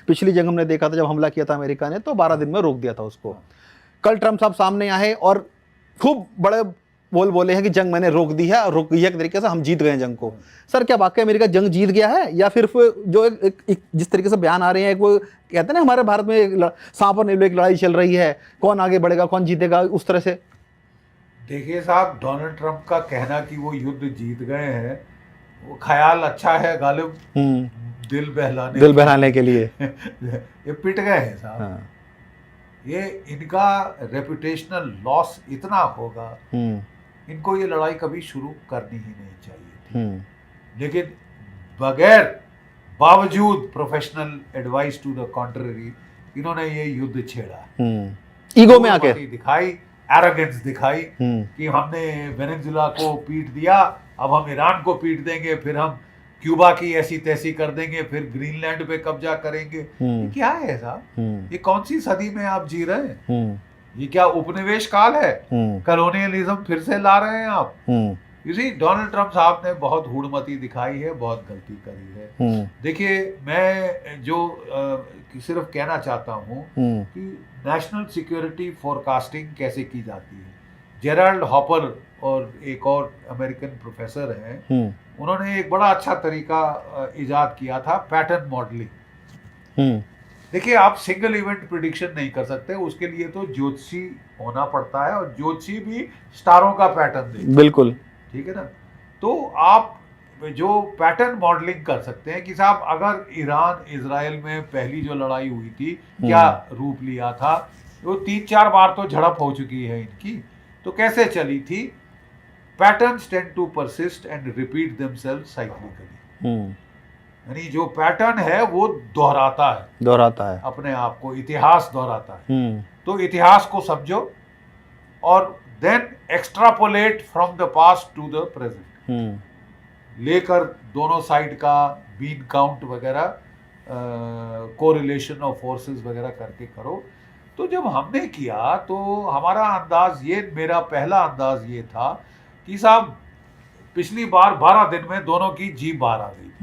पिछली जंग हमने देखा था, जब हमला किया था अमेरिका ने तो 12 दिन में रोक दिया था उसको। कल ट्रम्प साहब सामने आए और खूब बड़े बोले हैं कि जंग मैंने रोक दी है, और रोक दी है एक तरीके से, हम जीत गए जंग को। सर, क्या वाकई अमेरिका जंग जीत गया है, या फिर जो एक जिस तरीके से बयान आ रहे हैं, वो कहते हैं ना हमारे भारत में सांप और नीलू एक लड़ाई चल रही है, कौन आगे बढ़ेगा, कौन जीतेगा, उस तरह से? देखिए साहब, डोनाल्ड ट्रंप का कहना कि वो युद्ध जीत गए हैं, वो ख्याल अच्छा है गालिब, दिल बहलाने के लिए। ये पिट गए हैं साहब। हाँ। ये इनका रेपुटेशनल लॉस इतना होगा, इनको ये लड़ाई कभी शुरू करनी ही नहीं चाहिए थी। लेकिन बावजूद professional advice to the contrary, इन्होंने ये युद्ध छेड़ा, ईगो में आके दिखाई, एरोगेंस दिखाई कि हमने वेनेजुला को पीट दिया, अब हम ईरान को पीट देंगे, फिर हम क्यूबा की ऐसी तैसी कर देंगे, फिर ग्रीनलैंड पे कब्जा करेंगे। ये क्या है साहब? ये कौन सी सदी में आप जी रहे हैं? ये क्या उपनिवेश काल है? कॉलोनियलिज्म फिर से ला रहे हैं आप? इसी डोनाल्ड ट्रंप साहब ने बहुत हुड़मती दिखाई है, बहुत गलती करी है। देखिए, मैं जो सिर्फ कहना चाहता हूँ कि नेशनल सिक्योरिटी फोरकास्टिंग कैसे की जाती है। जेराल्ड हॉपर और एक और अमेरिकन प्रोफेसर हैं, उन्होंने एक बड़ा अच्छा तरीका इजाद किया था, पैटर्न मॉडलिंग। देखिए, आप सिंगल इवेंट प्रिडिक्शन नहीं कर सकते, उसके लिए तो ज्योतिषी होना पड़ता है, और ज्योतिषी भी स्टारों का पैटर्न देते। बिल्कुल ठीक है ना? तो आप जो पैटर्न मॉडलिंग कर सकते हैं कि साहब, अगर ईरान इजराइल में पहली जो लड़ाई हुई थी, क्या रूप लिया था, वो 3-4 बार तो झड़प हो चुकी है इनकी, तो कैसे चली थी? Patterns tend to persist and repeat themselves cyclically. यानी जो पैटर्न है वो दोहराता है अपने आप को, इतिहास दोहराता है। तो इतिहास को समझो और then extrapolate from the past to the present, लेकर दोनों साइड का बीन काउंट वगैरह, कोरिलेशन ऑफ फोर्सेस वगैरह करके करो। तो जब हमने किया तो हमारा अंदाज ये, मेरा पहला अंदाज ये था कि साहब, पिछली बार 12 दिन में दोनों की जीभ बाहर आ गई,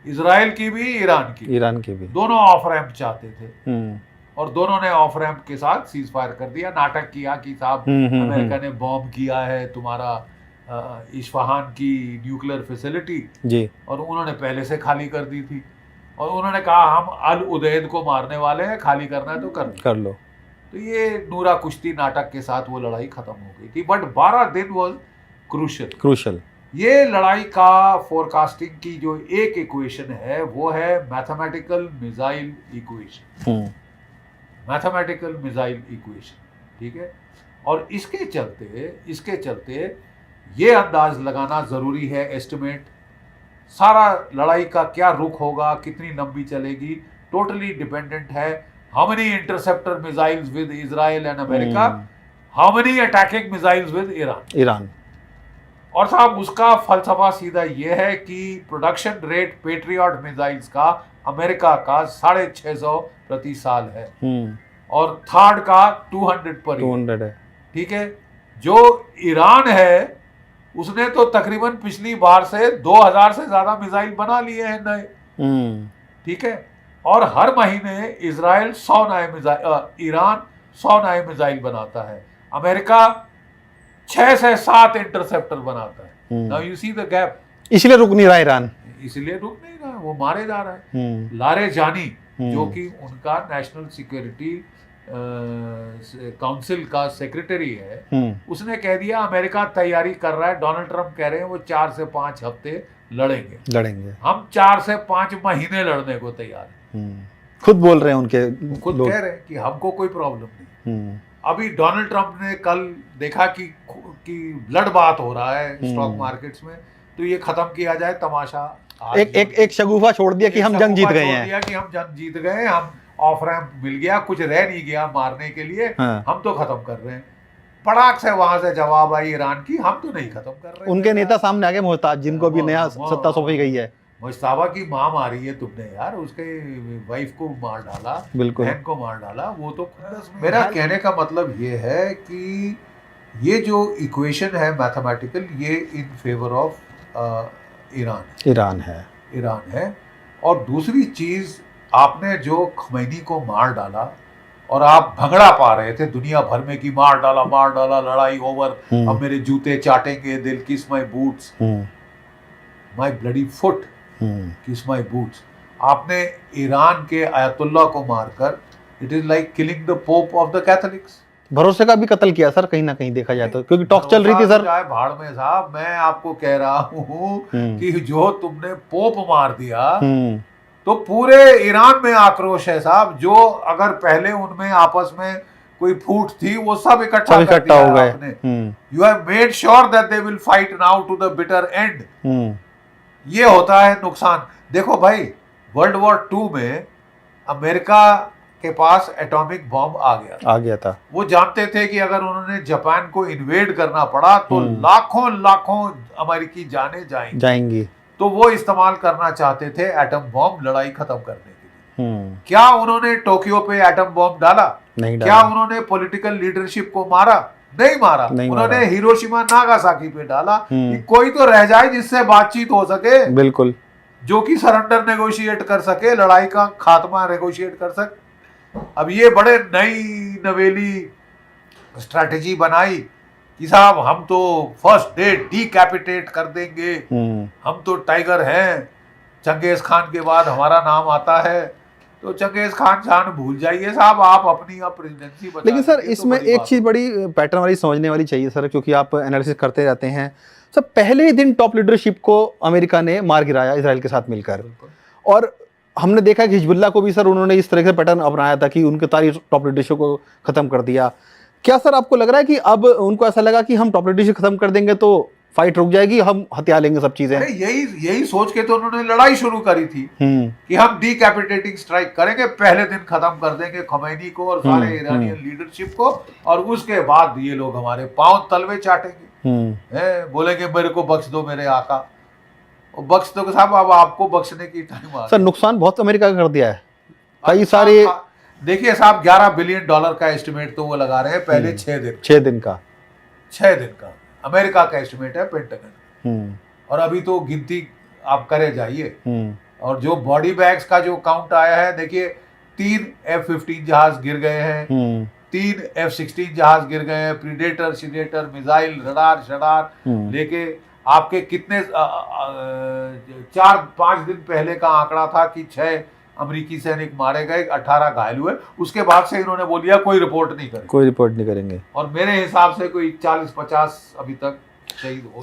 इजराइल की भी, ईरान की भी। दोनों ऑफ रैंप चाहते थे, और दोनों ने ऑफ रैंप के साथ सीज फायर कर दिया, नाटक किया कि साहब अमेरिका ने बॉम्ब किया है तुम्हारा इस्फहान की न्यूक्लियर फैसिलिटी जी, और उन्होंने पहले से खाली कर दी थी, और उन्होंने कहा हम अल उदैद को मारने वाले हैं, खाली करना है तो कर लो। तो ये नूरा कुश्ती नाटक के साथ वो लड़ाई खत्म हो गई थी। बट 12 दिन वाज क्रूशल। ये लड़ाई का फोरकास्टिंग की जो एक इक्वेशन है, वो है मैथमेटिकल मिसाइल इक्वेशन। ठीक है? और इसके चलते ये अंदाज लगाना जरूरी है, एस्टिमेट, सारा लड़ाई का क्या रुख होगा, कितनी लंबी चलेगी, टोटली डिपेंडेंट है how many interceptor missiles with Israel and America, how many attacking missiles with Iran. और साहब, उसका फलसफा सीधा ये है कि प्रोडक्शन रेट पेट्रियट मिसाइल्स का अमेरिका का 650 प्रति साल है, और थर्ड का 200 पर 200 है। ठीक है? जो ईरान है उसने तो तकरीबन पिछली बार से 2000 से ज्यादा मिसाइल बना लिए हैं नए। ठीक है? और हर महीने इजराइल 100 नए मिसाइल, ईरान 100 नए मिसाइल बनाता है, अमेरिका 6 से 7 इंटरसेप्टर बनाता है। Now you see the gap. इसलिए रुक नहीं रहा, वो मारे जा रहा है। लारे जानी, जो कि उनका नेशनल सिक्योरिटी काउंसिल का सेक्रेटरी है, उसने कह दिया अमेरिका तैयारी कर रहा है, डोनाल्ड ट्रंप कह रहे हैं वो 4 से 5 हफ्ते लड़ेंगे, हम 4 से 5 महीने लड़ने को तैयार हैं। खुद बोल रहे हैं, खुद कह रहे हैं कि हमको कोई प्रॉब्लम नहीं। अभी डोनाल्ड ट्रंप ने कल देखा कि ब्लड बात हो रहा है स्टॉक मार्केट्स में, तो ये खत्म किया जाए तमाशा। एक शगुफा छोड़ दिया कि हम जंग जीत गए हैं, हम ऑफ रैंप मिल गया, कुछ रह नहीं गया मारने के लिए, हम तो खत्म कर रहे हैं। पड़ाक से वहां से जवाब आई ईरान की, हम तो नहीं खत्म कर रहे। उनके नेता सामने आ गए, मोहताज, जिनको भी नया सत्ता सौंपी गई है। मुश्ताबा की माँ मारी है तुमने यार, उसके वाइफ को मार डाला, बहन को मार डाला, वो तो मेरा कहने का मतलब ये है कि ये जो इक्वेशन है मैथमेटिकल, ये इन फेवर ऑफ ईरान है। और दूसरी चीज, आपने जो खमैनी को मार डाला और आप भंगड़ा पा रहे थे दुनिया भर में कि मार डाला, लड़ाई ओवर, अब मेरे जूते चाटेंगे, दिल किस माई बूट्स, माई ब्लडी फुट किस माई बूट्स। आपने ईरान के आयतुल्ला को मारकर, it is like killing the pope of the Catholics. भरोसे का भी कत्ल किया सर, कहीं ना कहीं देखा जाए तो, क्योंकि टॉक चल रही थी सर। चाहे भाड़ में साहब, मैं आपको कह रहा हूँ कि जो तुमने पोप मार दिया तो पूरे ईरान में आक्रोश है साहब। जो अगर पहले उनमें आपस में कोई फूट थी वो सब इकट्ठा हो गए आपने। You have made sure that they will fight now to the bitter end. ये होता है नुकसान। देखो भाई, वर्ल्ड वॉर 2 में अमेरिका के पास एटॉमिक बॉम्ब आ गया था। वो जानते थे कि अगर उन्होंने जापान को इन्वेड करना पड़ा तो लाखों अमेरिकी जाने जाएंगी। तो वो इस्तेमाल करना चाहते थे एटम बॉम्ब, लड़ाई खत्म करने के लिए। क्या उन्होंने टोक्यो पे एटम बॉम्ब डाला? नहीं डाला। क्या उन्होंने पॉलिटिकल लीडरशिप को मारा? नहीं मारा। उन्होंने हिरोशिमा नागासाकी पे डाला कि कोई तो रह जाए जिससे बातचीत हो सके, बिल्कुल, जो कि सरेंडर नेगोशिएट कर सके, लड़ाई का खात्मा नेगोशिएट कर सके। अब ये बड़े नई नवेली स्ट्रैटेजी बनाई कि साहब हम तो फर्स्ट डे डिकैपिटेट कर देंगे, हम तो टाइगर हैं, चंगेज खान के बाद हमारा नाम आता है। तो चंगेज खान जान भूल जाइए साहब, आप अपनी प्रेसिडेंसी बचा। लेकिन सर इसमें एक चीज बड़ी पैटर्न वाली समझने वाली चाहिए सर, क्योंकि आप एनालिसिस करते रहते हैं। सर पहले ही दिन टॉप लीडरशिप को अमेरिका ने मार गिराया इसराइल के साथ मिलकर, और हमने देखा कि हिजबुल्लाह को भी सर उन्होंने इस तरह से पैटर्न अपनाया था कि उनके सारी टॉप लीडरशिप को खत्म कर दिया। क्या सर आपको लग रहा है कि अब उनको ऐसा लगा कि हम टॉप लीडरशिप खत्म कर देंगे तो फाइट रुक जाएगी, हम हथियार लेंगे सब चीजें? यही सोच के तो उन्होंने लड़ाई शुरू करी थी कि हम डिकैपिटेटिंग स्ट्राइक करेंगे, पहले दिन खत्म कर देंगे खमैनी को और सारे ईरानियन लीडरशिप को, और उसके बाद ये लोग हमारे पांव तलवे चाटेंगे, बोलेंगे मेरे को बख्श दो मेरे आका। बख्श दो साहब, अब आपको बख्शने की टाइम आ। सर नुकसान बहुत अमेरिका का कर दिया है, कई सारे। देखिए साहब, $11 बिलियन का एस्टिमेट तो वो लगा रहे हैं पहले 6 दिन का अमेरिका का एस्टिमेट है पेंटागन। और अभी तो गिनती आप करे जाइए। और जो बॉडी बैग्स का जो काउंट आया है, देखिए 3 F-15 जहाज गिर गए हैं, 3 F-16 जहाज गिर गए हैं, प्रीडेटर, सीडेटर, मिसाइल, रडार शडार लेके। आपके कितने 4-5 दिन पहले का आंकड़ा था कि 6 अमेरिकी सैनिक मारे गए, 18 घायल हुए। उसके बाद से इन्होंने बोल दिया कोई रिपोर्ट नहीं करेंगे। और मेरे हिसाब से कोई 40-50 अभी तक शहीद हो